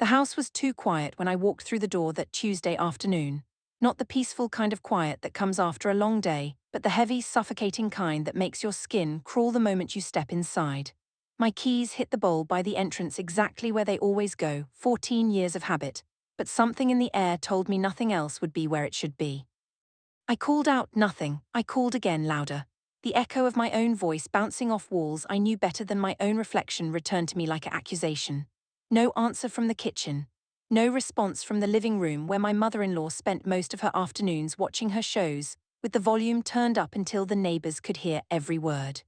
The house was too quiet when I walked through the door that Tuesday afternoon. Not the peaceful kind of quiet that comes after a long day, but the heavy, suffocating kind that makes your skin crawl the moment you step inside. My keys hit the bowl by the entrance exactly where they always go, 14 years of habit, but something in the air told me nothing else would be where it should be. I called out nothing. I called again louder. The echo of my own voice bouncing off walls I knew better than my own reflection returned to me like an accusation. No answer from the kitchen. No response from the living room where my mother-in-law spent most of her afternoons watching her shows, with the volume turned up until the neighbors could hear every word.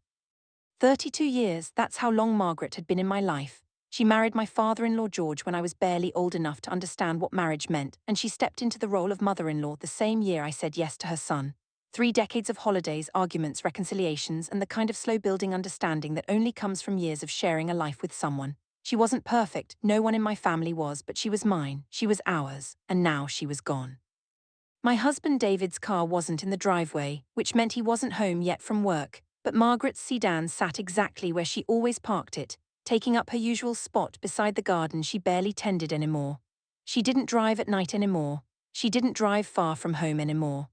32 years, that's how long Margaret had been in my life. She married my father-in-law George when I was barely old enough to understand what marriage meant, and she stepped into the role of mother-in-law the same year I said yes to her son. 3 decades of holidays, arguments, reconciliations, and the kind of slow-building understanding that only comes from years of sharing a life with someone. She wasn't perfect, no one in my family was, but she was mine, she was ours, and now she was gone. My husband David's car wasn't in the driveway, which meant he wasn't home yet from work, but Margaret's sedan sat exactly where she always parked it, taking up her usual spot beside the garden she barely tended anymore. She didn't drive at night anymore. She didn't drive far from home anymore.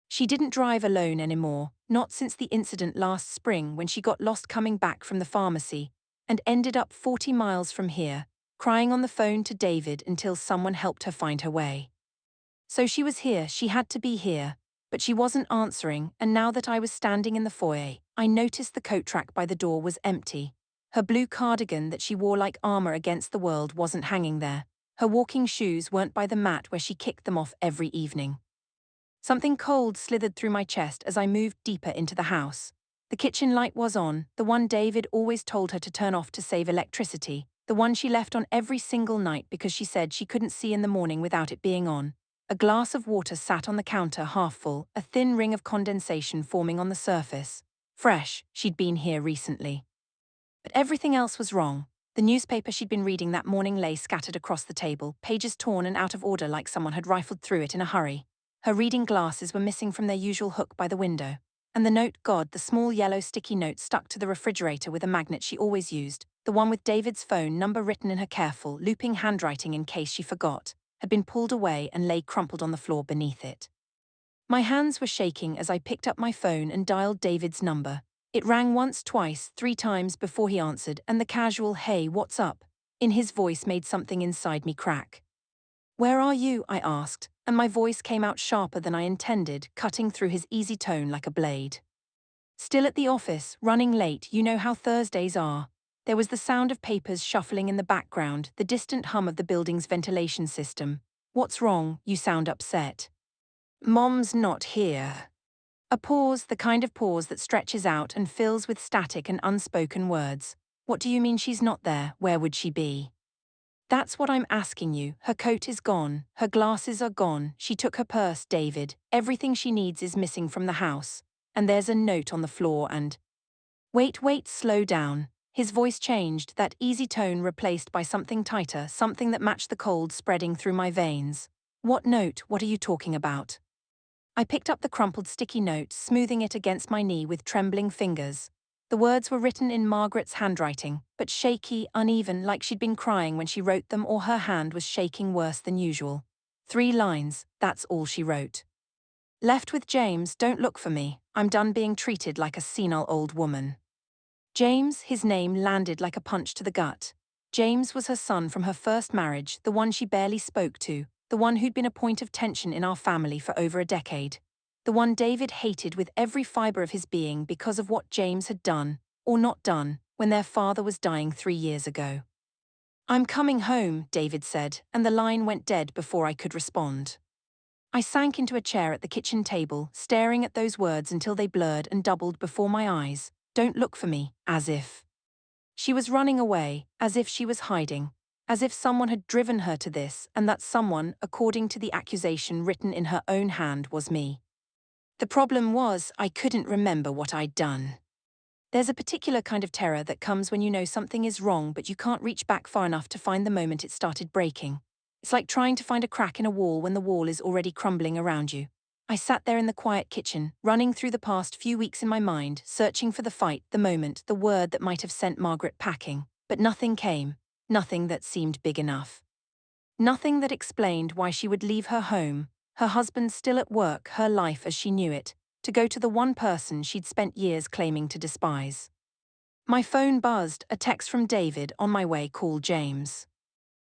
She didn't drive alone anymore, not since the incident last spring when she got lost coming back from the pharmacy, and ended up 40 miles from here, crying on the phone to David until someone helped her find her way. So she was here, she had to be here, but she wasn't answering, and now that I was standing in the foyer, I noticed the coat rack by the door was empty. Her blue cardigan that she wore like armor against the world wasn't hanging there. Her walking shoes weren't by the mat where she kicked them off every evening. Something cold slithered through my chest as I moved deeper into the house. The kitchen light was on, the one David always told her to turn off to save electricity, the one she left on every single night because she said she couldn't see in the morning without it being on. A glass of water sat on the counter half full, a thin ring of condensation forming on the surface. Fresh, she'd been here recently. But everything else was wrong. The newspaper she'd been reading that morning lay scattered across the table, pages torn and out of order like someone had rifled through it in a hurry. Her reading glasses were missing from their usual hook by the window. And the note, God, the small yellow sticky note stuck to the refrigerator with a magnet she always used, the one with David's phone number written in her careful, looping handwriting in case she forgot, had been pulled away and lay crumpled on the floor beneath it. My hands were shaking as I picked up my phone and dialed David's number. It rang once, twice, 3 times before he answered, and the casual, "Hey, what's up?" in his voice made something inside me crack. "Where are you?" I asked, and my voice came out sharper than I intended, cutting through his easy tone like a blade. "Still at the office, running late, you know how Thursdays are." There was the sound of papers shuffling in the background, the distant hum of the building's ventilation system. "What's wrong? You sound upset." "Mom's not here." A pause, the kind of pause that stretches out and fills with static and unspoken words. "What do you mean she's not there? Where would she be?" "That's what I'm asking you. Her coat is gone. Her glasses are gone. She took her purse, David. Everything she needs is missing from the house. And there's a note on the floor and—" Wait, slow down." His voice changed, that easy tone replaced by something tighter, something that matched the cold spreading through my veins. "What note? What are you talking about?" I picked up the crumpled sticky note, smoothing it against my knee with trembling fingers. The words were written in Margaret's handwriting, but shaky, uneven, like she'd been crying when she wrote them or her hand was shaking worse than usual. 3 lines, that's all she wrote. "Left with James, don't look for me. I'm done being treated like a senile old woman." James, his name landed like a punch to the gut. James was her son from her first marriage, the one she barely spoke to, the one who'd been a point of tension in our family for over a decade. The one David hated with every fiber of his being because of what James had done, or not done, when their father was dying 3 years ago. "I'm coming home," David said, and the line went dead before I could respond. I sank into a chair at the kitchen table, staring at those words until they blurred and doubled before my eyes. "Don't look for me," as if she was running away, as if she was hiding, as if someone had driven her to this, and that someone, according to the accusation written in her own hand, was me. The problem was, I couldn't remember what I'd done. There's a particular kind of terror that comes when you know something is wrong but you can't reach back far enough to find the moment it started breaking. It's like trying to find a crack in a wall when the wall is already crumbling around you. I sat there in the quiet kitchen, running through the past few weeks in my mind, searching for the fight, the moment, the word that might have sent Margaret packing. But nothing came. Nothing that seemed big enough. Nothing that explained why she would leave her home, her husband still at work, her life as she knew it, to go to the one person she'd spent years claiming to despise. My phone buzzed, a text from David. On my way, call James.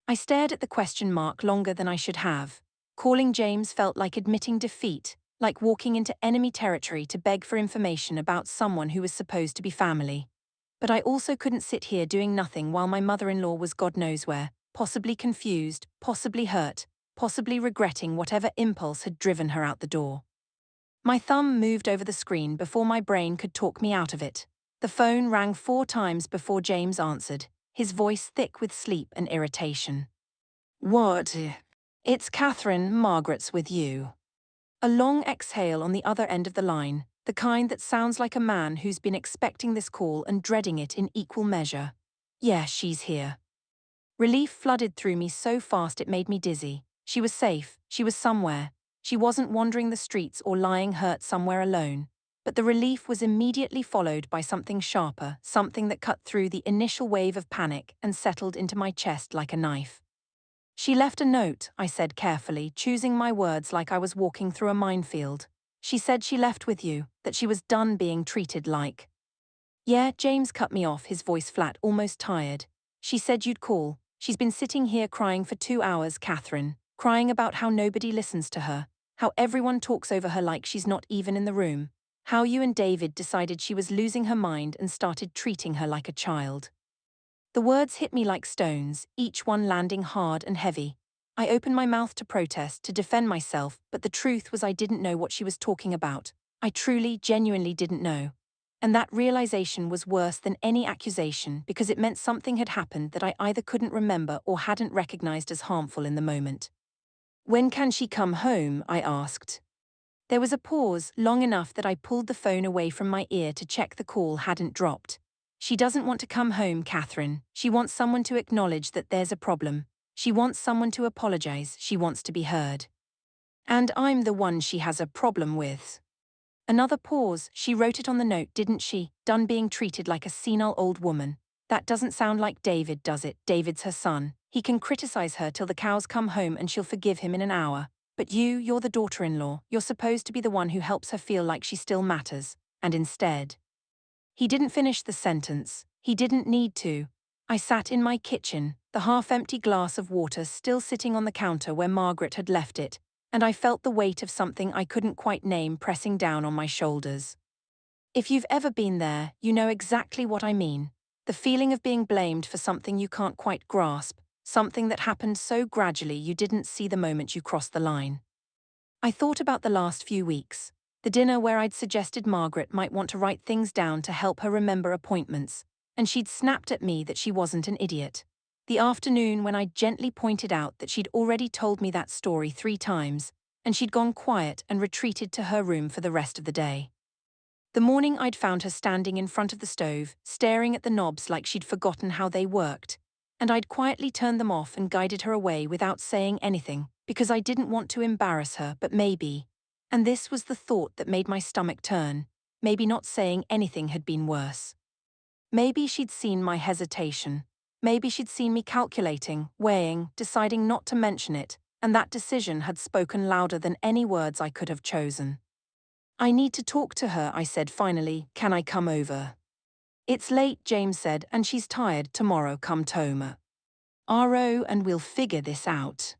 I stared at the question mark longer than I should have. Calling James felt like admitting defeat, like walking into enemy territory to beg for information about someone who was supposed to be family. But I also couldn't sit here doing nothing while my mother-in-law was God knows where, possibly confused, possibly hurt, possibly regretting whatever impulse had driven her out the door. My thumb moved over the screen before my brain could talk me out of it. The phone rang 4 times before James answered, his voice thick with sleep and irritation. What? It's Catherine. Margaret's with you. A long exhale on the other end of the line, the kind that sounds like a man who's been expecting this call and dreading it in equal measure. Yeah, she's here. Relief flooded through me so fast it made me dizzy. She was safe, she was somewhere. She wasn't wandering the streets or lying hurt somewhere alone. But the relief was immediately followed by something sharper, something that cut through the initial wave of panic and settled into my chest like a knife. She left a note, I said carefully, choosing my words like I was walking through a minefield. She said she left with you, that she was done being treated like. Yeah, James cut me off, his voice flat, almost tired. She said you'd call. She's been sitting here crying for 2 hours, Catherine, crying about how nobody listens to her, how everyone talks over her like she's not even in the room, how you and David decided she was losing her mind and started treating her like a child. The words hit me like stones, each one landing hard and heavy. I opened my mouth to protest, to defend myself, but the truth was I didn't know what she was talking about. I truly, genuinely didn't know. And that realization was worse than any accusation because it meant something had happened that I either couldn't remember or hadn't recognized as harmful in the moment. When can she come home? I asked. There was a pause, long enough that I pulled the phone away from my ear to check the call hadn't dropped. She doesn't want to come home, Catherine. She wants someone to acknowledge that there's a problem. She wants someone to apologize. She wants to be heard. And I'm the one she has a problem with. Another pause. She wrote it on the note, didn't she? Done being treated like a senile old woman. That doesn't sound like David, does it? David's her son. He can criticize her till the cows come home and she'll forgive him in an hour. But you're the daughter-in-law. You're supposed to be the one who helps her feel like she still matters. And instead. He didn't finish the sentence. He didn't need to. I sat in my kitchen, the half-empty glass of water still sitting on the counter where Margaret had left it, and I felt the weight of something I couldn't quite name pressing down on my shoulders. If you've ever been there, you know exactly what I mean. The feeling of being blamed for something you can't quite grasp, something that happened so gradually you didn't see the moment you crossed the line. I thought about the last few weeks. The dinner where I'd suggested Margaret might want to write things down to help her remember appointments, and she'd snapped at me that she wasn't an idiot. The afternoon when I'd gently pointed out that she'd already told me that story 3 times, and she'd gone quiet and retreated to her room for the rest of the day. The morning I'd found her standing in front of the stove, staring at the knobs like she'd forgotten how they worked, and I'd quietly turned them off and guided her away without saying anything, because I didn't want to embarrass her, but maybe. And this was the thought that made my stomach turn. Maybe not saying anything had been worse. Maybe she'd seen my hesitation. Maybe she'd seen me calculating, weighing, deciding not to mention it, and that decision had spoken louder than any words I could have chosen. I need to talk to her, I said finally. Can I come over? It's late, James said, and she's tired. Tomorrow come Toma. RO and we'll figure this out.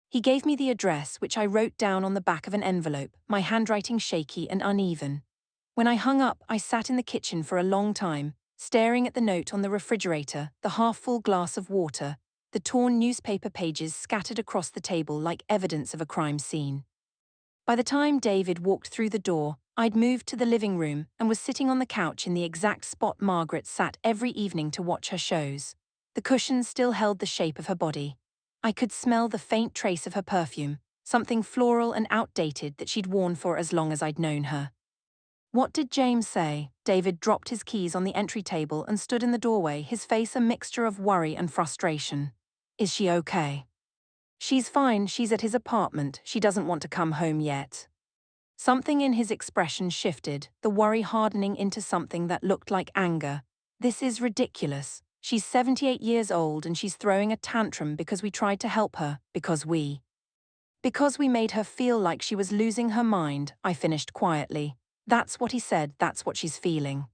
He gave me the address, which I wrote down on the back of an envelope, my handwriting shaky and uneven. When I hung up, I sat in the kitchen for a long time, staring at the note on the refrigerator, the half-full glass of water, the torn newspaper pages scattered across the table like evidence of a crime scene. By the time David walked through the door, I'd moved to the living room and was sitting on the couch in the exact spot Margaret sat every evening to watch her shows. The cushions still held the shape of her body. I could smell the faint trace of her perfume, something floral and outdated that she'd worn for as long as I'd known her. What did James say? David dropped his keys on the entry table and stood in the doorway, his face a mixture of worry and frustration. Is she okay? She's fine, she's at his apartment, she doesn't want to come home yet. Something in his expression shifted, the worry hardening into something that looked like anger. This is ridiculous. She's 78 years old and she's throwing a tantrum because we tried to help her, because we made her feel like she was losing her mind, I finished quietly. That's what he said, that's what she's feeling.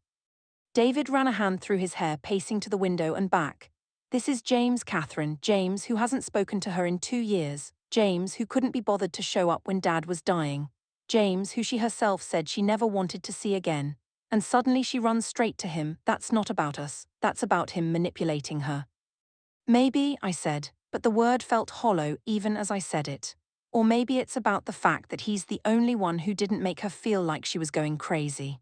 David ran a hand through his hair, pacing to the window and back. This is James, Catherine, James who hasn't spoken to her in 2 years, James who couldn't be bothered to show up when Dad was dying, James who she herself said she never wanted to see again. And suddenly she runs straight to him. That's not about us, that's about him manipulating her. Maybe, I said, but the word felt hollow even as I said it. Or maybe it's about the fact that he's the only one who didn't make her feel like she was going crazy.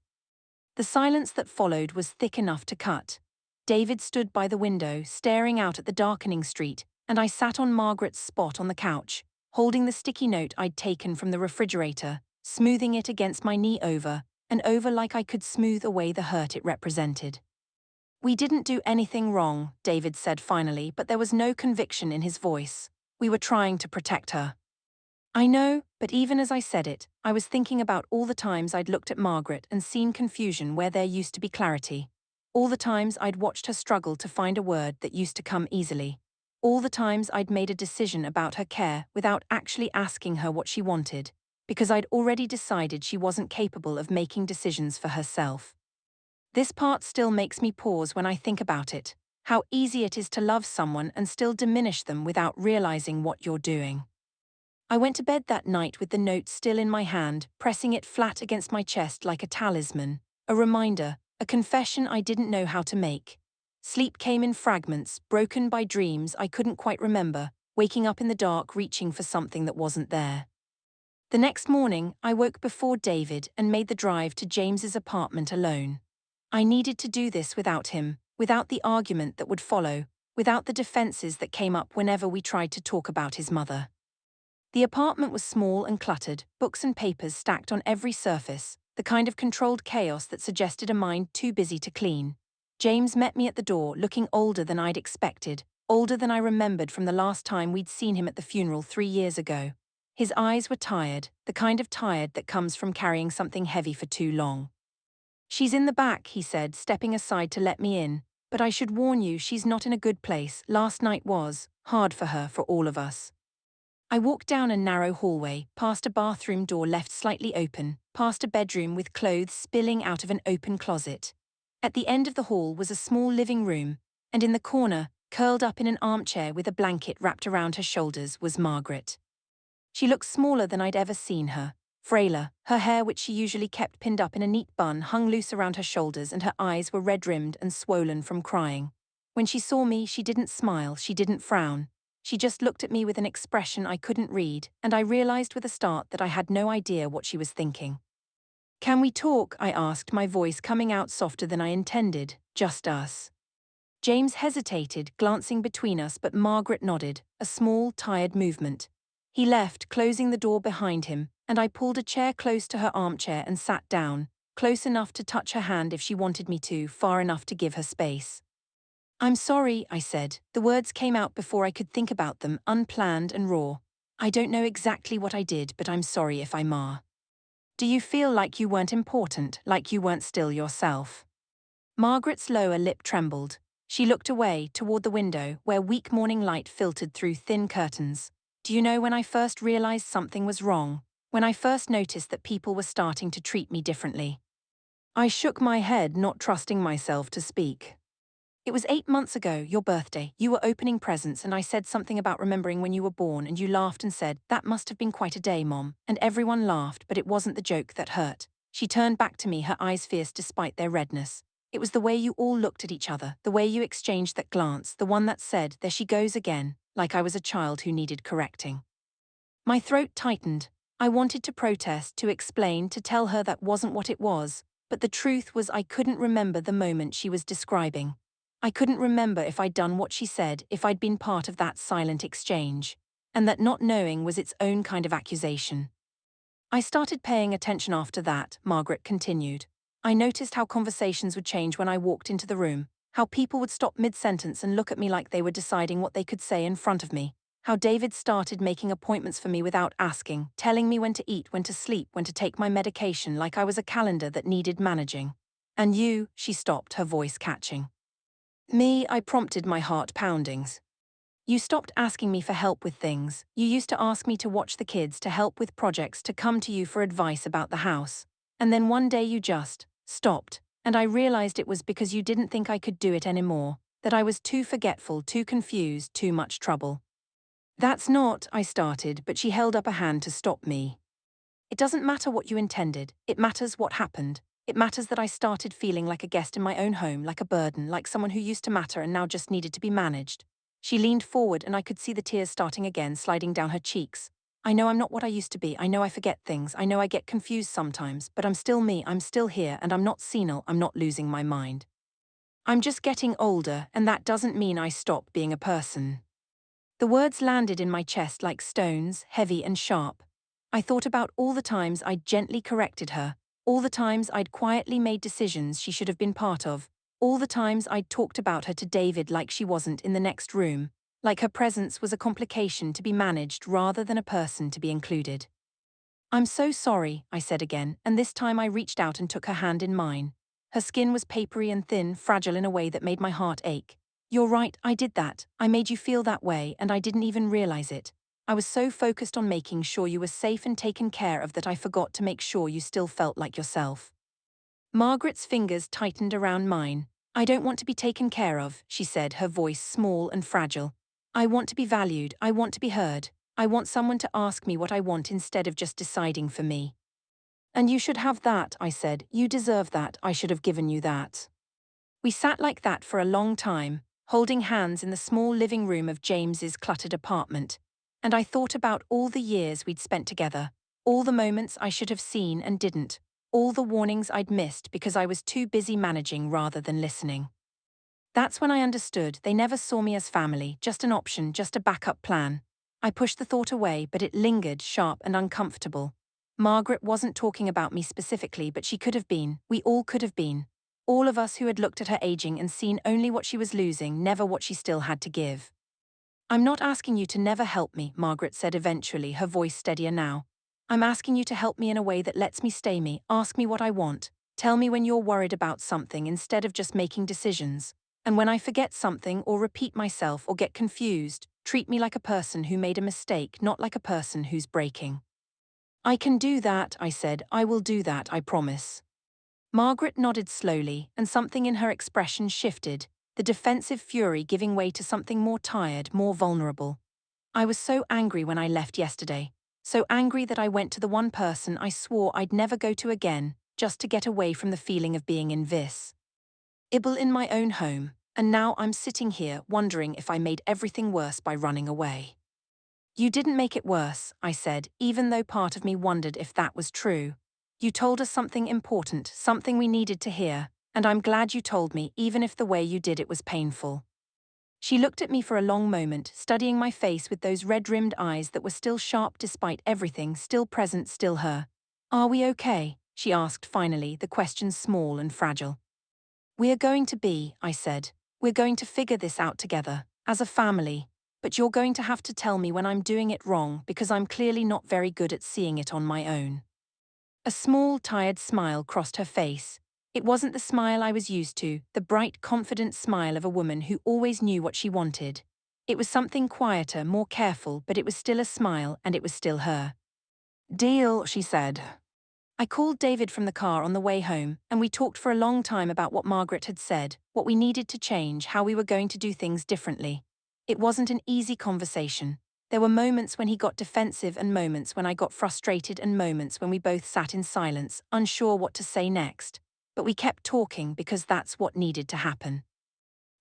The silence that followed was thick enough to cut. David stood by the window, staring out at the darkening street, and I sat on Margaret's spot on the couch, holding the sticky note I'd taken from the refrigerator, smoothing it against my knee over and over like I could smooth away the hurt it represented. We didn't do anything wrong, David said finally, but there was no conviction in his voice. We were trying to protect her. I know, but even as I said it, I was thinking about all the times I'd looked at Margaret and seen confusion where there used to be clarity. All the times I'd watched her struggle to find a word that used to come easily. All the times I'd made a decision about her care without actually asking her what she wanted, because I'd already decided she wasn't capable of making decisions for herself. This part still makes me pause when I think about it, how easy it is to love someone and still diminish them without realizing what you're doing. I went to bed that night with the note still in my hand, pressing it flat against my chest like a talisman, a reminder, a confession I didn't know how to make. Sleep came in fragments, broken by dreams I couldn't quite remember, waking up in the dark reaching for something that wasn't there. The next morning, I woke before David and made the drive to James's apartment alone. I needed to do this without him, without the argument that would follow, without the defenses that came up whenever we tried to talk about his mother. The apartment was small and cluttered, books and papers stacked on every surface, the kind of controlled chaos that suggested a mind too busy to clean. James met me at the door, looking older than I'd expected, older than I remembered from the last time we'd seen him at the funeral 3 years ago. His eyes were tired, the kind of tired that comes from carrying something heavy for too long. She's in the back, he said, stepping aside to let me in, but I should warn you she's not in a good place. Last night was hard for her, for all of us. I walked down a narrow hallway, past a bathroom door left slightly open, past a bedroom with clothes spilling out of an open closet. At the end of the hall was a small living room, and in the corner, curled up in an armchair with a blanket wrapped around her shoulders, was Margaret. She looked smaller than I'd ever seen her, frailer, her hair, which she usually kept pinned up in a neat bun, hung loose around her shoulders, and her eyes were red-rimmed and swollen from crying. When she saw me, she didn't smile, she didn't frown. She just looked at me with an expression I couldn't read, and I realized with a start that I had no idea what she was thinking. "Can we talk?" I asked, my voice coming out softer than I intended. "Just us." James hesitated, glancing between us, but Margaret nodded, a small, tired movement. He left, closing the door behind him, and I pulled a chair close to her armchair and sat down, close enough to touch her hand if she wanted me to, far enough to give her space. "I'm sorry," I said. The words came out before I could think about them, unplanned and raw. "I don't know exactly what I did, but I'm sorry if I'm are. Do you feel like you weren't important, like you weren't still yourself?" Margaret's lower lip trembled. She looked away, toward the window, where weak morning light filtered through thin curtains. "Do you know when I first realized something was wrong? When I first noticed that people were starting to treat me differently?" I shook my head, not trusting myself to speak. "It was 8 months ago, your birthday. You were opening presents and I said something about remembering when you were born and you laughed and said, 'That must have been quite a day, Mom.' And everyone laughed, but it wasn't the joke that hurt." She turned back to me, her eyes fierce despite their redness. "It was the way you all looked at each other, the way you exchanged that glance, the one that said, 'There she goes again,' like I was a child who needed correcting." My throat tightened. I wanted to protest, to explain, to tell her that wasn't what it was, but the truth was I couldn't remember the moment she was describing. I couldn't remember if I'd done what she said, if I'd been part of that silent exchange, and that not knowing was its own kind of accusation. "I started paying attention after that," Margaret continued. "I noticed how conversations would change when I walked into the room, how people would stop mid-sentence and look at me like they were deciding what they could say in front of me, how David started making appointments for me without asking, telling me when to eat, when to sleep, when to take my medication, like I was a calendar that needed managing. And you," she stopped, her voice catching. Me, I prompted my heart poundings. You stopped asking me for help with things. You used to ask me to watch the kids, to help with projects, to come to you for advice about the house. And then one day you just stopped. And I realized it was because you didn't think I could do it anymore, that I was too forgetful, too confused, too much trouble. That's not, I started, but she held up a hand to stop me. It doesn't matter what you intended, it matters what happened. It matters that I started feeling like a guest in my own home, like a burden, like someone who used to matter and now just needed to be managed. She leaned forward and I could see the tears starting again, sliding down her cheeks. I know I'm not what I used to be, I know I forget things, I know I get confused sometimes, but I'm still me, I'm still here, and I'm not senile, I'm not losing my mind. I'm just getting older, and that doesn't mean I stop being a person. The words landed in my chest like stones, heavy and sharp. I thought about all the times I'd gently corrected her, all the times I'd quietly made decisions she should have been part of, all the times I'd talked about her to David like she wasn't in the next room, like her presence was a complication to be managed rather than a person to be included. I'm so sorry, I said again, and this time I reached out and took her hand in mine. Her skin was papery and thin, fragile in a way that made my heart ache. You're right, I did that. I made you feel that way, and I didn't even realize it. I was so focused on making sure you were safe and taken care of that I forgot to make sure you still felt like yourself. Margaret's fingers tightened around mine. I don't want to be taken care of, she said, her voice small and fragile. I want to be valued, I want to be heard. I want someone to ask me what I want instead of just deciding for me. And you should have that, I said. You deserve that, I should have given you that. We sat like that for a long time, holding hands in the small living room of James's cluttered apartment. And I thought about all the years we'd spent together, all the moments I should have seen and didn't, all the warnings I'd missed because I was too busy managing rather than listening. That's when I understood they never saw me as family, just an option, just a backup plan. I pushed the thought away, but it lingered, sharp and uncomfortable. Margaret wasn't talking about me specifically, but she could have been. We all could have been. All of us who had looked at her aging and seen only what she was losing, never what she still had to give. I'm not asking you to never help me, Margaret said eventually, her voice steadier now. I'm asking you to help me in a way that lets me stay me, ask me what I want, tell me when you're worried about something instead of just making decisions. And when I forget something or repeat myself or get confused, treat me like a person who made a mistake, not like a person who's breaking. I can do that, I said. I will do that, I promise. Margaret nodded slowly, and something in her expression shifted, the defensive fury giving way to something more tired, more vulnerable. I was so angry when I left yesterday. So angry that I went to the one person I swore I'd never go to again, just to get away from the feeling of being in this Ibble in my own home, and now I'm sitting here wondering if I made everything worse by running away. You didn't make it worse, I said, even though part of me wondered if that was true. You told us something important, something we needed to hear, and I'm glad you told me, even if the way you did it was painful. She looked at me for a long moment, studying my face with those red-rimmed eyes that were still sharp despite everything, still present, still her. Are we okay? She asked finally, the question small and fragile. We're going to be, I said. We're going to figure this out together, as a family. But you're going to have to tell me when I'm doing it wrong because I'm clearly not very good at seeing it on my own. A small, tired smile crossed her face. It wasn't the smile I was used to, the bright, confident smile of a woman who always knew what she wanted. It was something quieter, more careful, but it was still a smile, and it was still her. Deal, she said. I called David from the car on the way home, and we talked for a long time about what Margaret had said, what we needed to change, how we were going to do things differently. It wasn't an easy conversation. There were moments when he got defensive and moments when I got frustrated and moments when we both sat in silence, unsure what to say next. But we kept talking because that's what needed to happen.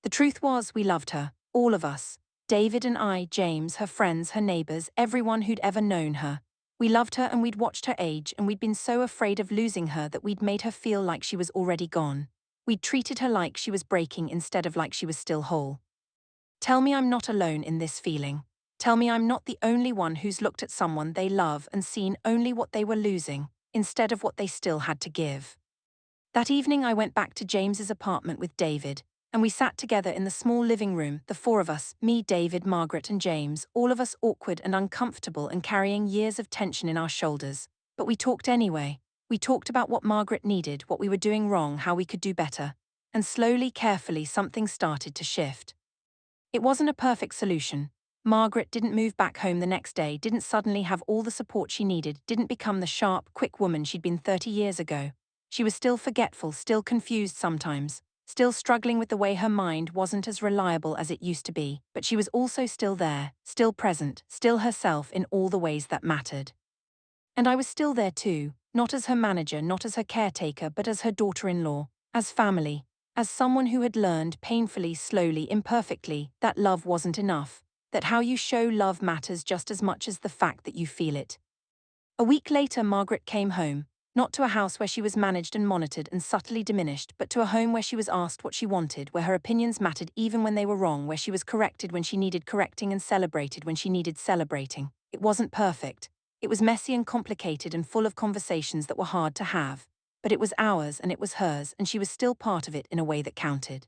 The truth was we loved her, all of us. David and I, James, her friends, her neighbors, everyone who'd ever known her. We loved her and we'd watched her age and we'd been so afraid of losing her that we'd made her feel like she was already gone. We'd treated her like she was breaking instead of like she was still whole. Tell me I'm not alone in this feeling. Tell me I'm not the only one who's looked at someone they love and seen only what they were losing, instead of what they still had to give. That evening I went back to James's apartment with David, and we sat together in the small living room, the four of us, me, David, Margaret and James, all of us awkward and uncomfortable and carrying years of tension in our shoulders. But we talked anyway. We talked about what Margaret needed, what we were doing wrong, how we could do better. And slowly, carefully, something started to shift. It wasn't a perfect solution. Margaret didn't move back home the next day, didn't suddenly have all the support she needed, didn't become the sharp, quick woman she'd been 30 years ago. She was still forgetful, still confused sometimes, still struggling with the way her mind wasn't as reliable as it used to be, but she was also still there, still present, still herself in all the ways that mattered. And I was still there too, not as her manager, not as her caretaker, but as her daughter-in-law, as family, as someone who had learned painfully, slowly, imperfectly, that love wasn't enough, that how you show love matters just as much as the fact that you feel it. A week later, Margaret came home, not to a house where she was managed and monitored and subtly diminished, but to a home where she was asked what she wanted, where her opinions mattered even when they were wrong, where she was corrected when she needed correcting and celebrated when she needed celebrating. It wasn't perfect. It was messy and complicated and full of conversations that were hard to have. But it was ours and it was hers, and she was still part of it in a way that counted.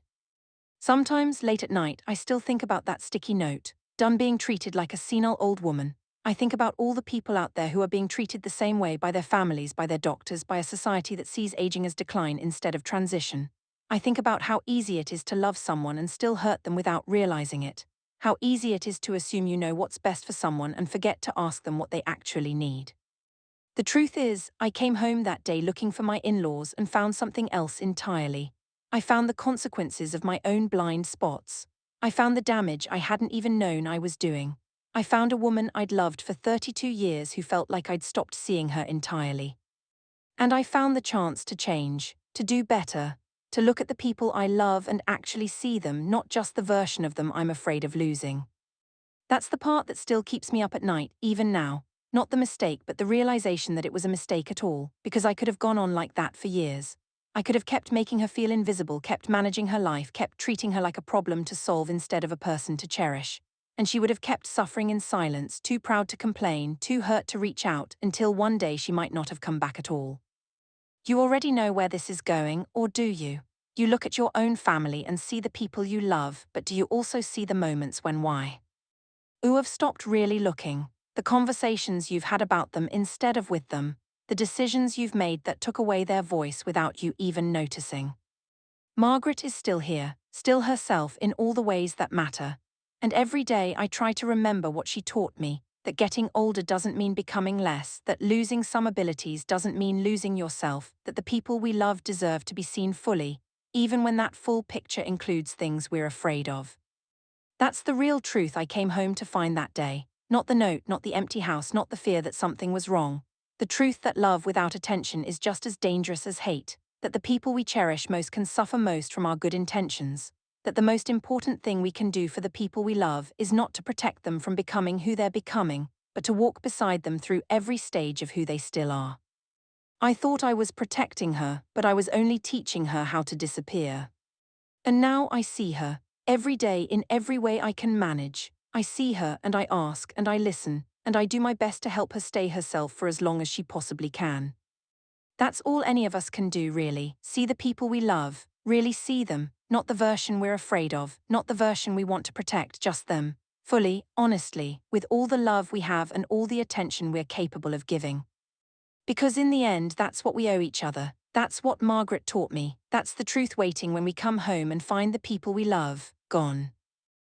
Sometimes, late at night, I still think about that sticky note, done being treated like a senile old woman. I think about all the people out there who are being treated the same way by their families, by their doctors, by a society that sees aging as decline instead of transition. I think about how easy it is to love someone and still hurt them without realizing it. How easy it is to assume you know what's best for someone and forget to ask them what they actually need. The truth is, I came home that day looking for my in-laws and found something else entirely. I found the consequences of my own blind spots. I found the damage I hadn't even known I was doing. I found a woman I'd loved for 32 years who felt like I'd stopped seeing her entirely. And I found the chance to change, to do better, to look at the people I love and actually see them, not just the version of them I'm afraid of losing. That's the part that still keeps me up at night, even now. Not the mistake, but the realization that it was a mistake at all, because I could have gone on like that for years. I could have kept making her feel invisible, kept managing her life, kept treating her like a problem to solve instead of a person to cherish. And she would have kept suffering in silence, too proud to complain, too hurt to reach out, until one day she might not have come back at all. You already know where this is going, or do you? You look at your own family and see the people you love, but do you also see the moments when why? You have stopped really looking, the conversations you've had about them instead of with them, the decisions you've made that took away their voice without you even noticing. Margaret is still here, still herself in all the ways that matter. And every day I try to remember what she taught me, that getting older doesn't mean becoming less, that losing some abilities doesn't mean losing yourself, that the people we love deserve to be seen fully, even when that full picture includes things we're afraid of. That's the real truth I came home to find that day. Not the note, not the empty house, not the fear that something was wrong. The truth that love without attention is just as dangerous as hate, that the people we cherish most can suffer most from our good intentions, that the most important thing we can do for the people we love is not to protect them from becoming who they're becoming, but to walk beside them through every stage of who they still are. I thought I was protecting her, but I was only teaching her how to disappear. And now I see her, every day in every way I can manage. I see her and I ask and I listen, and I do my best to help her stay herself for as long as she possibly can. That's all any of us can do, really. See the people we love, really see them, not the version we're afraid of, not the version we want to protect, just them. Fully, honestly, with all the love we have and all the attention we're capable of giving. Because in the end, that's what we owe each other. That's what Margaret taught me. That's the truth waiting when we come home and find the people we love gone.